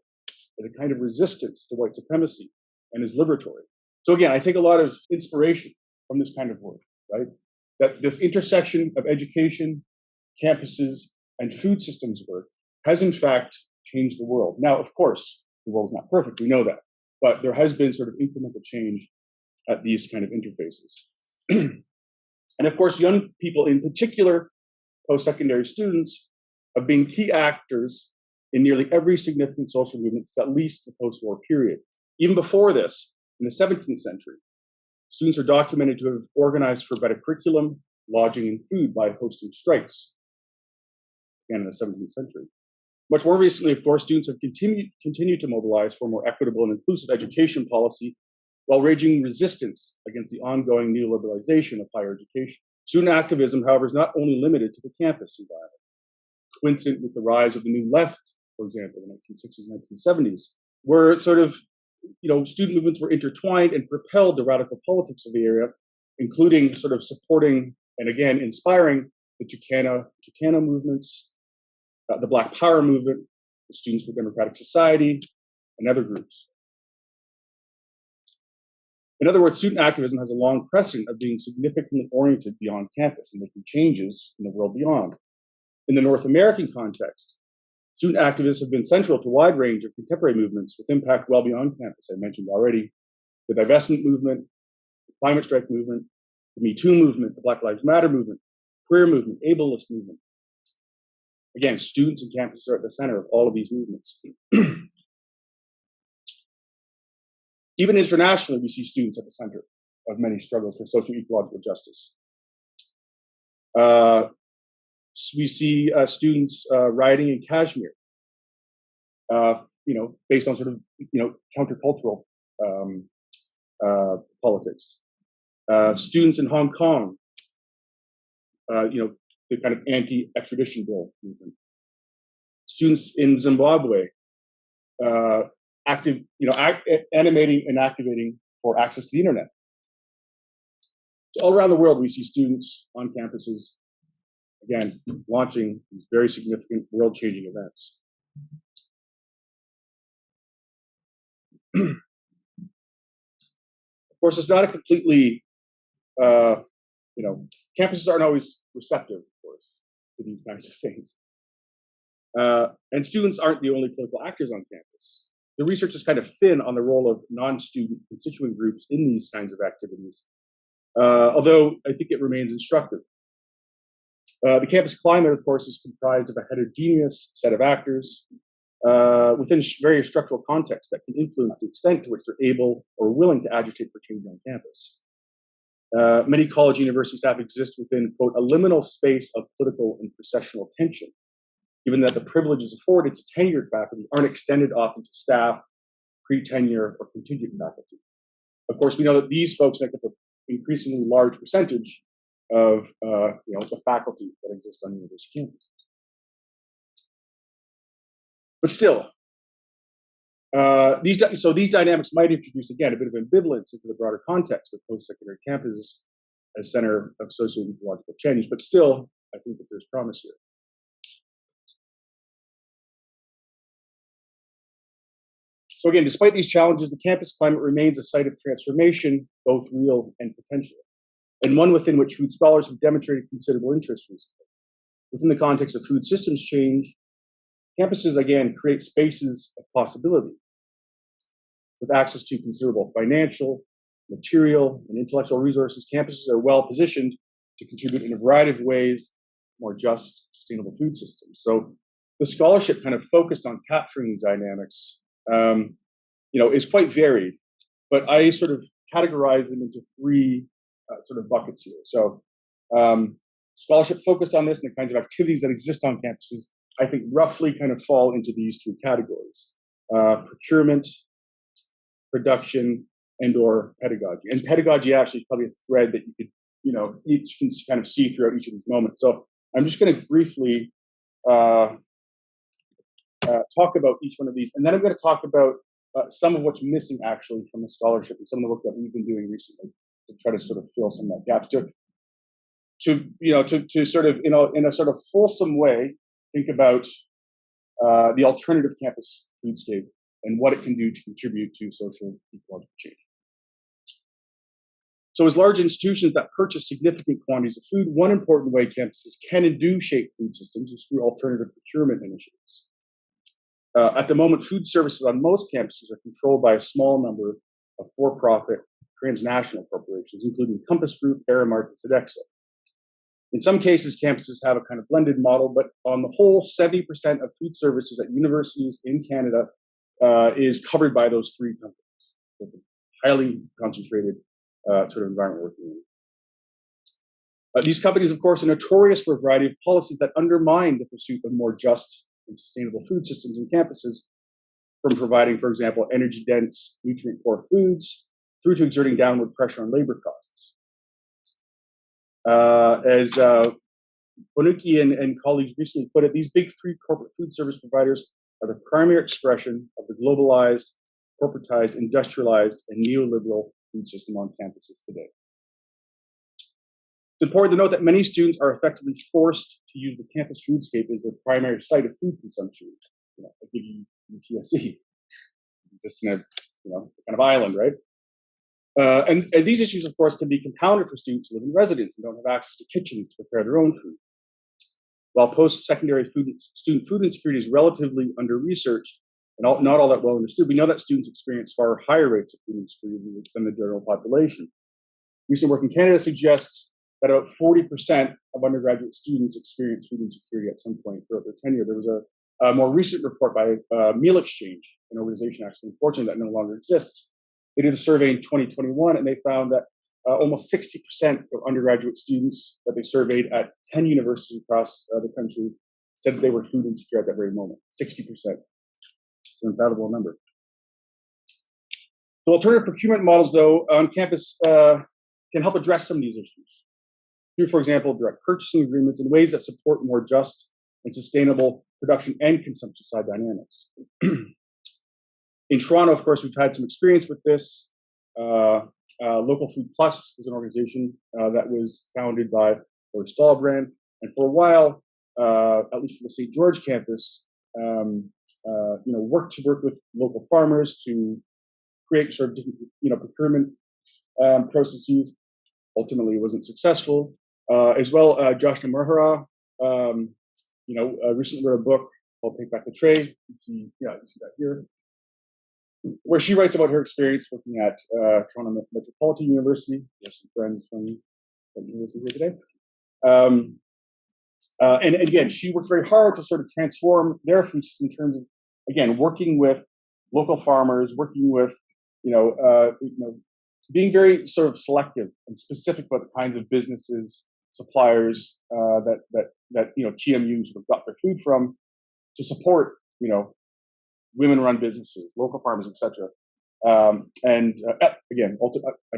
as a kind of resistance to white supremacy and as liberatory. So again, I take a lot of inspiration from this kind of work, right? That this intersection of education, campuses, and food systems work has in fact changed the world. Now, of course, the world is not perfect, we know that, but there has been sort of incremental change at these kind of interfaces. And of course, young people in particular, post-secondary students, have been key actors in nearly every significant social movement since at least the post-war period. Even before this, in the 17th century, students are documented to have organized for better curriculum, lodging, and food by hosting strikes, again in the 17th century. Much more recently, of course, students have continued to mobilize for more equitable and inclusive education policy while raging resistance against the ongoing neoliberalization of higher education. Student activism, however, is not only limited to the campus environment. Coincident with the rise of the New Left, for example, in the 1960s and 1970s, where sort of, student movements were intertwined and propelled the radical politics of the area, including sort of supporting and again inspiring the Chicana movements, the Black Power movement, the Students for Democratic Society, and other groups. In other words, student activism has a long precedent of being significantly oriented beyond campus and making changes in the world beyond. In the North American context, student activists have been central to a wide range of contemporary movements with impact well beyond campus. I mentioned already the divestment movement, the climate strike movement, the Me Too movement, the Black Lives Matter movement, queer movement, ableist movement. Again, students and campuses are at the center of all of these movements. Even internationally, we see students at the center of many struggles for social ecological justice. We see students rioting in Kashmir, based on sort of, countercultural politics. Students in Hong Kong, the kind of anti-extradition bill movement. Students in Zimbabwe, animating and activating for access to the internet. So all around the world, we see students on campuses, again, launching these very significant world-changing events. Of course, it's not a completely, campuses aren't always receptive, of course, to these kinds of things. And students aren't the only political actors on campus. The research is kind of thin on the role of non-student constituent groups in these kinds of activities, although I think it remains instructive. The campus climate, of course, is comprised of a heterogeneous set of actors within various structural contexts that can influence the extent to which they're able or willing to agitate for change on campus. Many college and university staff exist within, quote, a liminal space of political and processional tension, given that the privileges afforded to tenured faculty aren't extended often to staff, pre-tenure, or contingent faculty. Of course, we know that these folks make up an increasingly large percentage of the faculty that exist on university campuses. But still, these dynamics might introduce, again, a bit of ambivalence into the broader context of post-secondary campuses as center of social and ecological change. But still, I think that there's promise here. So again, despite these challenges, the campus climate remains a site of transformation, both real and potential, and one within which food scholars have demonstrated considerable interest recently. Within the context of food systems change, campuses, again, create spaces of possibility with access to considerable financial, material, and intellectual resources, campuses are well positioned to contribute in a variety of ways more just, sustainable food systems. So the scholarship kind of focused on capturing these dynamics, is quite varied, but I sort of categorize them into three sort of buckets here. So scholarship focused on this and the kinds of activities that exist on campuses, I think roughly kind of fall into these three categories: procurement, production, and or pedagogy. And pedagogy actually is probably a thread that you could, each can kind of see throughout each of these moments. So I'm just going to briefly talk about each one of these, and then I'm going to talk about some of what's missing actually from the scholarship and some of the work that we've been doing recently to try to sort of fill some of that gaps. To sort of, in a sort of fulsome way, think about the alternative campus foodscape and what it can do to contribute to social ecological change. So as large institutions that purchase significant quantities of food, one important way campuses can and do shape food systems is through alternative procurement initiatives. At the moment, food services on most campuses are controlled by a small number of for-profit transnational corporations, including Compass Group, Aramark, and Sodexo. In some cases, campuses have a kind of blended model, but on the whole, 70% of food services at universities in Canada is covered by those three companies. So it's a highly concentrated sort of environment working in. These companies, of course, are notorious for a variety of policies that undermine the pursuit of more just and sustainable food systems in campuses, from providing, for example, energy-dense, nutrient-poor foods, through to exerting downward pressure on labor costs. As Bonucci and colleagues recently put it, these big three corporate food service providers are the primary expression of the globalized, corporatized, industrialized, and neoliberal food system on campuses today. It's important to note that many students are effectively forced to use the campus foodscape as their primary site of food consumption. I give you UTSC, just in a kind of island, right? And these issues, of course, can be compounded for students who live in residence and don't have access to kitchens to prepare their own food. While post-secondary student food insecurity is relatively under-researched and not all that well understood, we know that students experience far higher rates of food insecurity than the general population. Recent work in Canada suggests that about 40% of undergraduate students experience food insecurity at some point throughout their tenure. There was a more recent report by Meal Exchange, an organization actually, unfortunately, that no longer exists. They did a survey in 2021, and they found that almost 60% of undergraduate students that they surveyed at 10 universities across the country said that they were food insecure at that very moment. 60%. It's an unfathomable number. So alternative procurement models, though, on campus can help address some of these issues through, for example, direct purchasing agreements in ways that support more just and sustainable production and consumption side dynamics. In Toronto, of course, we've had some experience with this. Local Food Plus is an organization that was founded by Lord Stahlbrand, and for a while, at least for the St. George campus, worked with local farmers to create sort of different, procurement processes. Ultimately, it wasn't successful. As well, Joshna Murhara, recently wrote a book called "Take Back the Tray." You see that here, where she writes about her experience working at Toronto Metropolitan University. There's some friends from the university here today. And again, she worked very hard to sort of transform their food system in terms of, again, working with local farmers, working with, being very sort of selective and specific about the kinds of businesses, suppliers that TMU sort of got their food from to support, women-run businesses, local farmers, etc. Again, I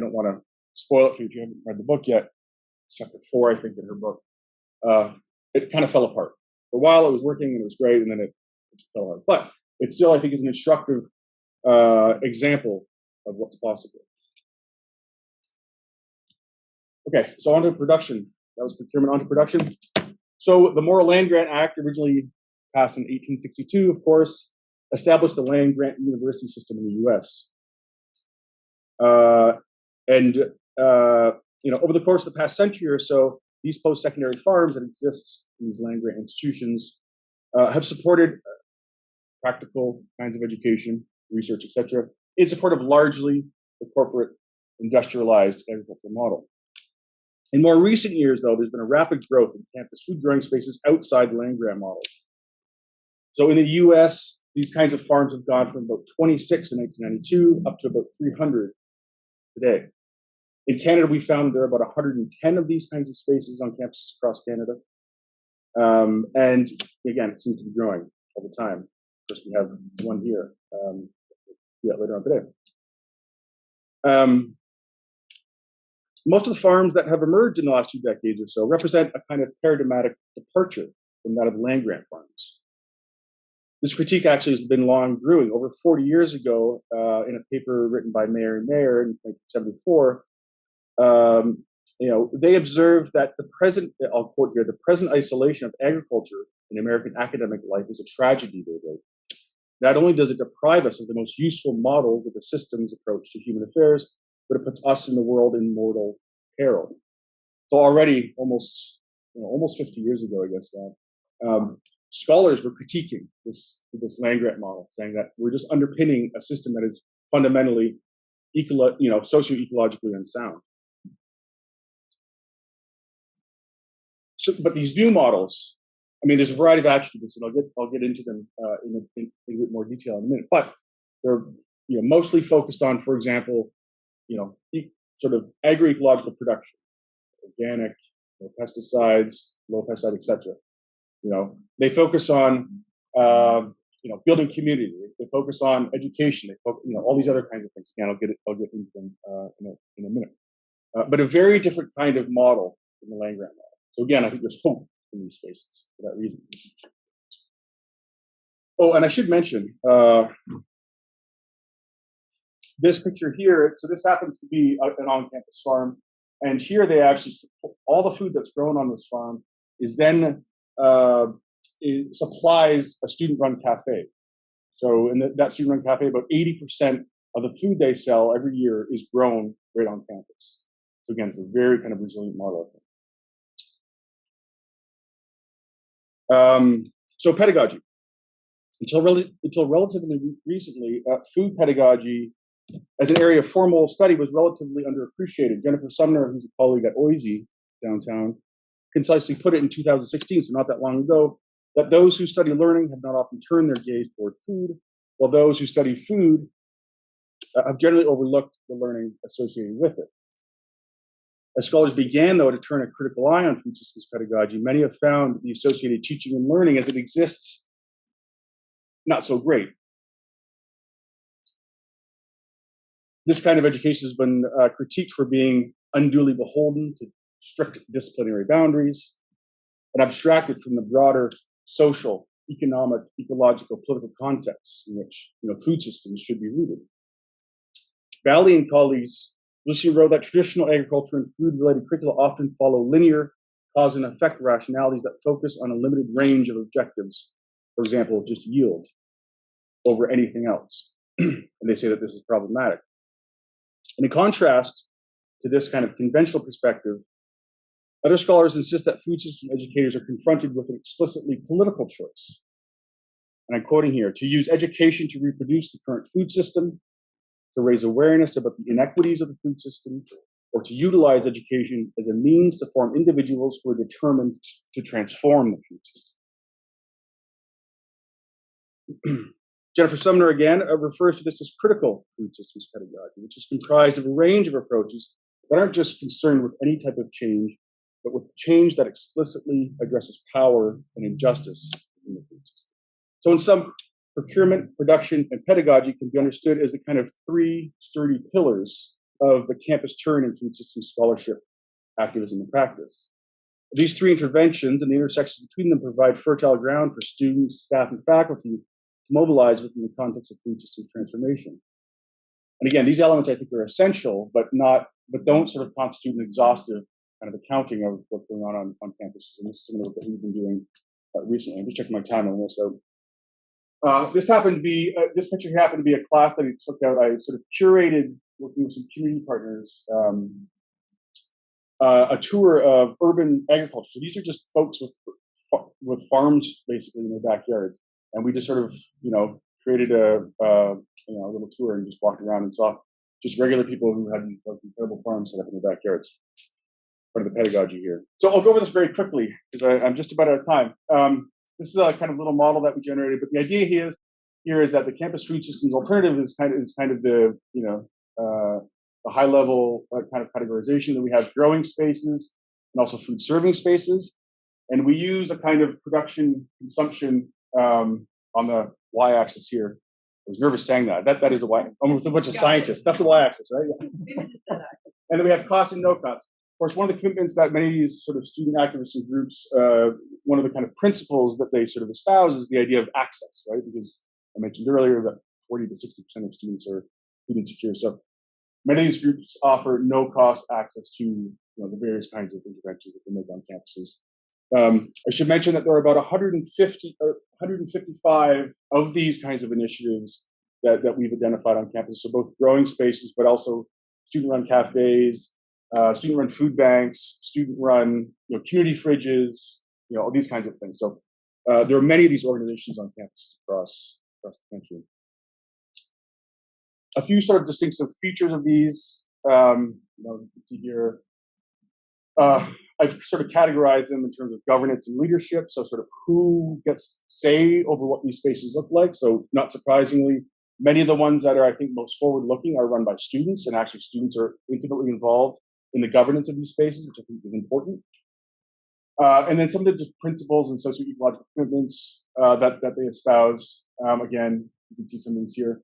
don't want to spoil it for you if you haven't read the book yet. It's chapter 4, I think, in her book. It kind of fell apart. For a while, it was working and it was great, and then it fell apart. But it still, I think, is an instructive example of what's possible. Okay, so on to production. That was procurement, on to production. So the Moral Land Grant Act, originally passed in 1862, of course, established the land grant university system in the U.S. Over the course of the past century or so, these post-secondary farms that exist in these land grant institutions have supported practical kinds of education, research, etc., in support of largely the corporate industrialized agricultural model. In more recent years, though, there's been a rapid growth in campus food growing spaces outside the land grant model. So in the US, these kinds of farms have gone from about 26 in 1992 up to about 300 today. In Canada, we found there are about 110 of these kinds of spaces on campuses across Canada. And again, it seems to be growing all the time. Of course, we have one here later on today. Most of the farms that have emerged in the last 2 decades or so represent a kind of paradigmatic departure from that of land grant farms. This critique actually has been long brewing. Over 40 years ago, in a paper written by Mayer and Mayer in 1974, they observed that the present, I'll quote here, the present isolation of agriculture in American academic life is a tragedy, they wrote. Not only does it deprive us of the most useful model with a systems approach to human affairs, but it puts us in the world in mortal peril. So already, almost 50 years ago, I guess now, scholars were critiquing this land grant model, saying that we're just underpinning a system that is fundamentally, socio-ecologically unsound. So, but these new models, I mean, there's a variety of attributes, and I'll get into them in a bit more detail in a minute. But they're mostly focused on, for example, sort of agroecological production, organic, no pesticides, low pesticide, etc. They focus on building community. They focus on education. They focus, all these other kinds of things. Again, I'll get into them in a minute. But a very different kind of model in the land grant model. So again, I think there's hope in these spaces for that reason. Oh, and I should mention this picture here. So this happens to be an on-campus farm, and here they actually all the food that's grown on this farm is then it supplies a student-run cafe. So in that student-run cafe, about 80% of the food they sell every year is grown right on campus. So again, it's a very kind of resilient model, I think. So pedagogy. Until relatively recently, food pedagogy as an area of formal study was relatively underappreciated. Jennifer Sumner, who's a colleague at OISE downtown, concisely put it in 2016, so not that long ago, that those who study learning have not often turned their gaze toward food, while those who study food have generally overlooked the learning associated with it. As scholars began, though, to turn a critical eye on food systems pedagogy, many have found the associated teaching and learning as it exists not so great. This kind of education has been critiqued for being unduly beholden to strict disciplinary boundaries and abstracted from the broader social, economic, ecological, political context in which food systems should be rooted. Valley and colleagues Lucy wrote that traditional agriculture and food-related curricula often follow linear cause and effect rationalities that focus on a limited range of objectives, for example, just yield over anything else. And they say that this is problematic. And in contrast to this kind of conventional perspective, other scholars insist that food system educators are confronted with an explicitly political choice. And I'm quoting here, to use education to reproduce the current food system, to raise awareness about the inequities of the food system, or to utilize education as a means to form individuals who are determined to transform the food system. Jennifer Sumner, again, refers to this as critical food systems pedagogy, which is comprised of a range of approaches that aren't just concerned with any type of change, but with change that explicitly addresses power and injustice in the food system. So in sum, procurement, production, and pedagogy can be understood as the kind of three sturdy pillars of the campus turn in food systems scholarship, activism, and practice. These three interventions and the intersections between them provide fertile ground for students, staff, and faculty to mobilize within the context of food systems transformation. And again, these elements I think are essential, but don't sort of constitute an exhaustive kind of accounting of what's going on campuses. And this is some of the work that we've been doing recently. I'm just checking my time almost. So this picture here happened to be a class that I took out. I sort of curated, working with some community partners, a tour of urban agriculture. So these are just folks with farms basically in their backyards, and we just sort of created a little tour and just walked around and saw just regular people who had like incredible farms set up in their backyards. Part of the pedagogy here. So I'll go over this very quickly because I'm just about out of time. This is a kind of little model that we generated, but the idea here is that the campus food systems alternative is kind of the the high level kind of categorization that we have growing spaces and also food serving spaces, and we use a kind of production consumption on the y-axis here. I was nervous saying that. That is the y. I'm with a bunch of scientists. That's the y-axis, right? And then we have cost and no cost. Of course, one of the commitments that many of these sort of student activists and groups, one of the kind of principles that they sort of espouse is the idea of access, right? Because I mentioned earlier that 40 to 60% of students are food insecure. So many of these groups offer no-cost access to the various kinds of interventions that they make on campuses. I should mention that there are about 150 or 155 of these kinds of initiatives that we've identified on campus. So both growing spaces, but also student-run cafes, student-run food banks, student-run community fridges, all these kinds of things. So there are many of these organizations on campuses across the country. A few sort of distinctive features of these, you can see here. I've sort of categorized them in terms of governance and leadership. So sort of who gets say over what these spaces look like. So not surprisingly, many of the ones that are, I think, most forward-looking are run by students, and actually students are intimately involved in the governance of these spaces, which I think is important. And then some of the principles and socio-ecological commitments that they espouse. Again, you can see some of these here.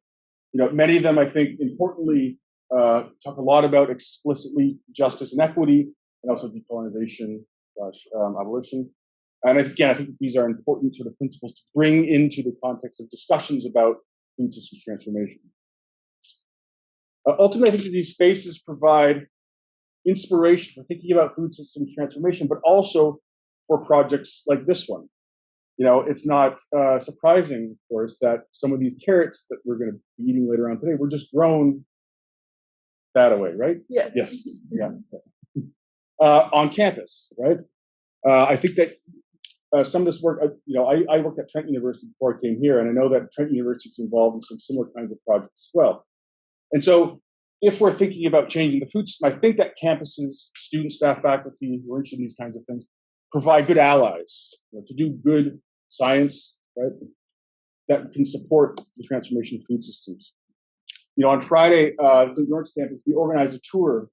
Many of them, I think, importantly, talk a lot about explicitly justice and equity, and also decolonization/abolition. And again, I think these are important sort of principles to bring into the context of discussions about food systems transformation. Ultimately, I think that these spaces provide inspiration for thinking about food systems transformation, but also for projects like this one. It's not surprising, of course, that some of these carrots that we're going to be eating later on today were just grown that way, right? Yes. Yes. Yeah. On campus, right? I think that some of this work, I worked at Trent University before I came here, and I know that Trent University is involved in some similar kinds of projects as well. And so if we're thinking about changing the food system, I think that campuses, students, staff, faculty who are interested in these kinds of things provide good allies to do good science, right, that can support the transformation of food systems. On Friday, at St. George campus, we organized a tour.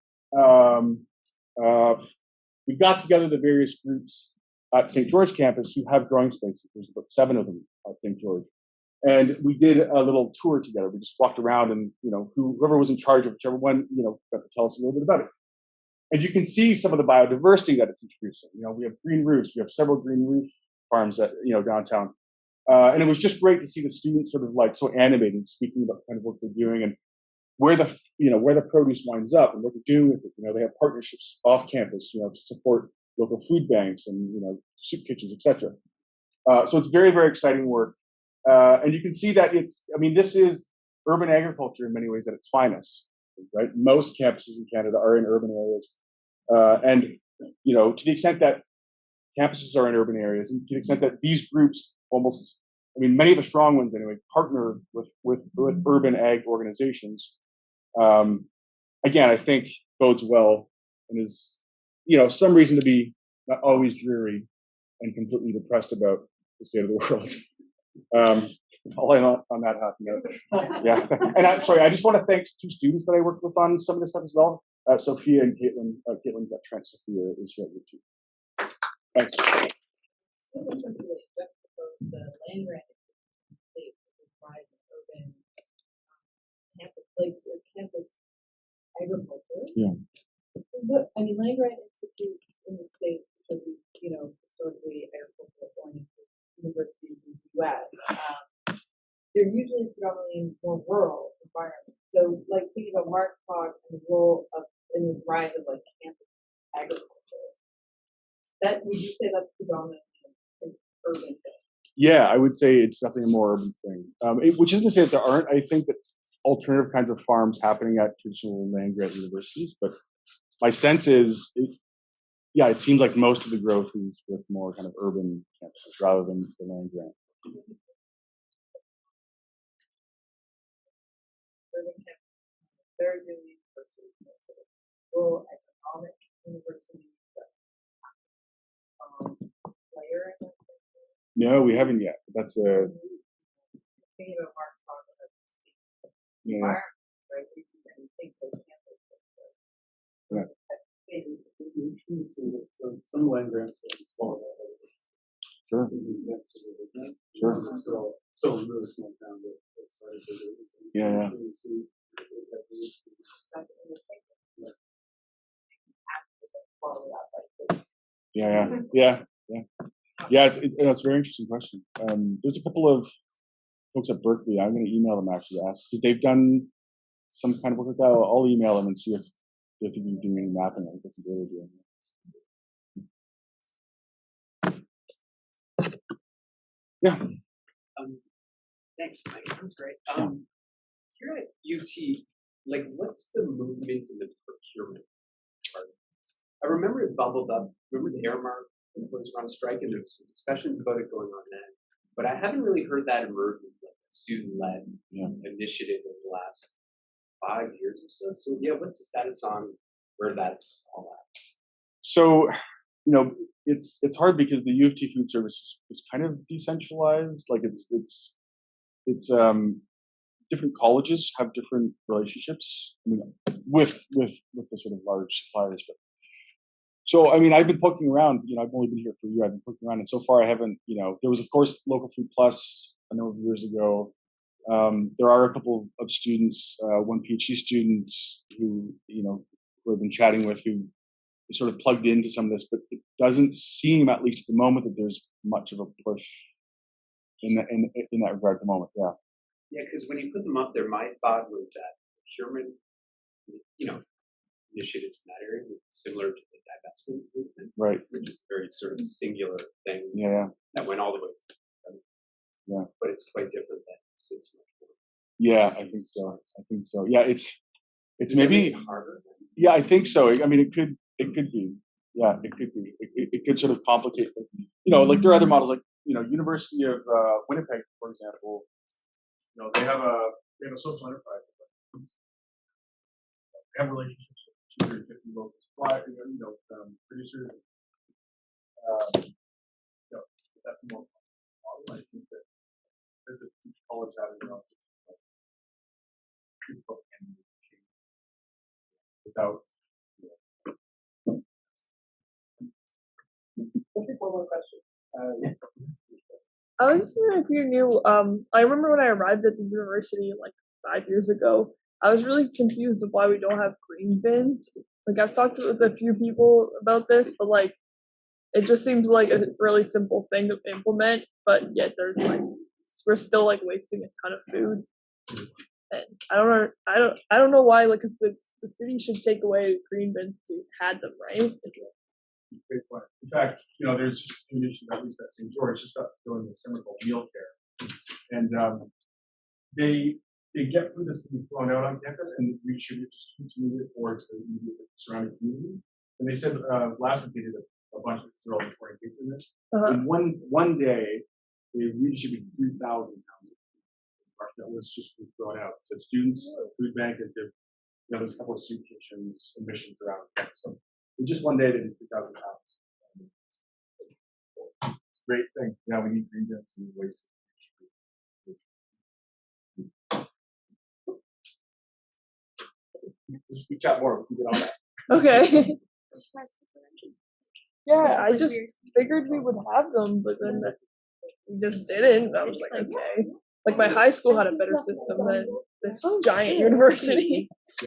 We got together the various groups at St. George campus who have growing spaces. There's about 7 of them at St. George. And we did a little tour together. We just walked around and, whoever was in charge of whichever one, got to tell us a little bit about it. And you can see some of the biodiversity that it's introducing. We have green roofs. We have several green roof farms at, downtown. And it was just great to see the students sort of like so animated, speaking about the kind of work they're doing and where the produce winds up and what they're doing with it. They have partnerships off campus, to support local food banks and, soup kitchens, etc. So it's very, very exciting work. And you can see that this is urban agriculture in many ways at its finest, right? Most campuses in Canada are in urban areas. And, to the extent that campuses are in urban areas, and to the extent that these groups many of the strong ones anyway, partner with urban ag organizations, again, I think bodes well and is, some reason to be not always dreary and completely depressed about the state of the world. I'll end on that happy note. Yeah. And I'm sorry, I just want to thank 2 students that I worked with on some of this stuff as well. Sophia and Caitlin. Caitlin's at Trent. Sophia is here with you. Thanks. The land grant state provide urban campus, like campus agriculture. Yeah. Land grant institutes in the States, because historically agricultural oriented universities in the U.S., they're usually predominantly in more rural environments. So, thinking about Mark's talk and the role in this rise of campus agriculture, would you say that's predominantly an urban thing? Yeah, I would say it's definitely a more urban thing. Which isn't to say that there aren't. I think that alternative kinds of farms happening at traditional land grant universities, but my sense is, it seems like most of the growth is with more kind of urban campuses rather than the land grant. Urban campus very new universities, sort of rural economic universities that player in that sector. No, we haven't yet. That's a Thinking about Mark's talk about the state yeah. environment, right? We can think of campus Yeah. So some land grants are small. Sure. Sure. Still really small town, but it's Yeah. Yeah. It's a very interesting question. There's a couple of folks at Berkeley. I'm going to email them actually to ask because they've done some kind of work with that. I'll email them and see if they can do any mapping. I think that's a great idea. Yeah. Thanks, Mike. That was great. Here at UT, like, what's the movement in the procurement part of this? I remember it bubbled up. Remember the Airmark employees were on strike, and there was some discussions about it going on then. But I haven't really heard that emerge as like a student-led initiative in the last 5 years or so. So yeah, what's the status on where that's all at? So, it's hard because the U of T food service is kind of decentralized. Like it's different colleges have different relationships with the sort of large suppliers. But so I've been poking around. I've only been here for a year. I've been poking around, and so far I haven't. There was of course Local Food Plus a number of years ago. There are a couple of students, one PhD student who I've been chatting with who is sort of plugged into some of this, but it doesn't seem, at least at the moment, that there's much of a push in that regard at the moment. Yeah. Yeah, because when you put them up there, my thought was that procurement, initiatives in that area were similar to the divestment movement, right? Which is a very sort of singular thing. Yeah. That went all the way to yeah. But it's quite different than it's much more. Yeah, I think so. Yeah, it's maybe harder. Yeah, I think so. It could be. Yeah, it could be. It could sort of complicate. Like there are other models, like University of Winnipeg, for example. They have a social enterprise. They have relationships with 250 local suppliers, producers. That's more model. I think that there's a college out of people can without. One more question. I was just wondering if you knew. I remember when I arrived at the university like 5 years ago, I was really confused of why we don't have green bins. Like I've talked with a few people about this, but like it just seems like a really simple thing to implement, but yet we're still like wasting a ton of food. And I don't know why. Like, cause the city should take away green bins if we had them, right? Great point. In fact, there's just an initiative, at least at St. George, just got doing this summer called Meal Care, and they get food that's to be thrown out on campus and redistribute to students who need it or to the surrounding community. And they said last week they did a bunch of they're all reporting in this. In one day, they redistributed 3,000 pounds of food that was just thrown out to students, food bank, and to there's a couple of soup kitchens and missions around campus. So in just one day, they did 3,000 pounds. It's a great thing. Yeah, we need green bins and waste. We chat more. We can get on that. Okay. Yeah, I just figured we would have them, but then we just didn't. I was like, okay. Like my high school had a better system than this giant university.